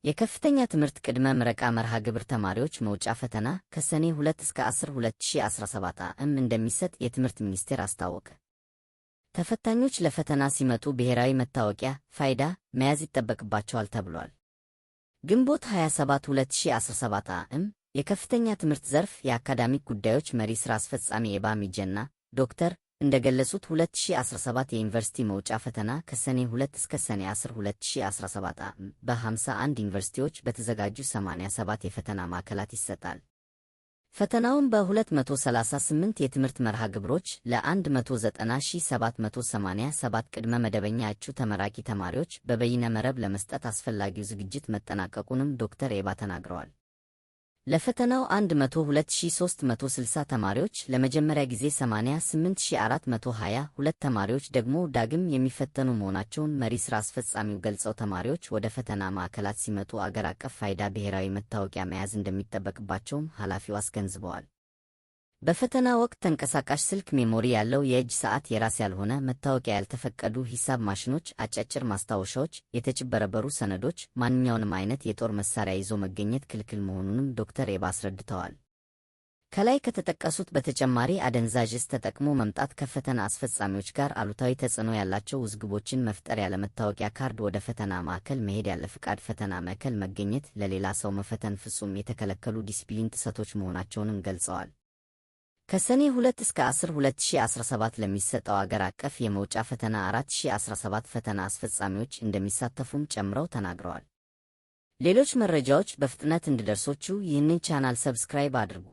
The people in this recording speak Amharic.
የከፍተኛ ትምህርት ቅድመ ምረቃ መርሃ ግብር ተማሪዎች መውጫ ፈተና ከሰኔ 2 እስከ 10 2017 ዓ.ም እንደሚሰጥ የትምህርት ሚኒስቴር አስታወቀ። ተፈታኞች ለፈተና ሲመጡ ብሔራዊ መታወቂያ ፋይዳ መያዝ ይጠበቅባቸዋል ተብሏል። ግንቦት 27 2017 ዓ.ም የከፍተኛ ትምህርት ዘርፍ የአካዳሚክ ጉዳዮች መሪ ሥራ አስፈጻሚ ኤባ ሚጀና ዶክተር እንደገለጹት 2017 የዩኒቨርሲቲ መውጫ ፈተና ከሰኔ 2 እስከ ሰኔ 10 2017 ዓ.ም በ51 ዩኒቨርሲቲዎች በተዘጋጁ 87 የፈተና ማዕከላት ይሰጣል። ፈተናውን በ238 የትምህርት መርሃ ግብሮች ለ190,787 ቅድመ መደበኛ እጩ ተመራቂ ተማሪዎች በበይነ መረብ ለመስጠት አስፈላጊው ዝግጅት መጠናቀቁንም ዶክተር ኤባ ተናግረዋል። ለፈተናው 102,360 ተማሪዎች ለመጀመሪያ ጊዜ 88,422 ተማሪዎች ደግሞ ዳግም የሚፈተኑ መሆናቸውን መሪ ሥራ አስፈጻሚው ገልጸው ተማሪዎች ወደ ፈተና ማዕከላት ሲመጡ አገር አቀፍ ፋይዳ ብሔራዊ መታወቂያ መያዝ እንደሚጠበቅባቸውም ኃላፊው አስገንዝበዋል። በፈተና ወቅት ተንቀሳቃሽ ስልክ፣ ሜሞሪ ያለው የእጅ ሰዓት፣ የራስ ያልሆነ መታወቂያ፣ ያልተፈቀዱ ሂሳብ ማሽኖች፣ አጫጭር ማስታወሻዎች፣ የተጭበረበሩ ሰነዶች፣ ማንኛውንም አይነት የጦር መሳሪያ ይዞ መገኘት ክልክል መሆኑንም ዶክተር ኤባ አስረድተዋል። ከላይ ከተጠቀሱት በተጨማሪ አደንዛዥ ዕፅ ተጠቅሞ መምጣት ከፈተና አስፈጻሚዎች ጋር አሉታዊ ተጽዕኖ ያላቸው ውዝግቦችን መፍጠር፣ ያለመታወቂያ ካርድ ወደ ፈተና ማዕከል መሄድ፣ ያለ ፍቃድ ፈተና ማዕከል መገኘት፣ ለሌላ ሰው መፈተን ፍጹም የተከለከሉ ዲሲፕሊን ጥሰቶች መሆናቸውንም ገልጸዋል። ከሰኔ 2 እስከ 10 2017 ለሚሰጠው አገር አቀፍ የመውጫ ፈተና 4017 ፈተና አስፈጻሚዎች እንደሚሳተፉም ጨምረው ተናግረዋል። ሌሎች መረጃዎች በፍጥነት እንዲደርሶችሁ ይህንን ቻናል ሰብስክራይብ አድርጉ።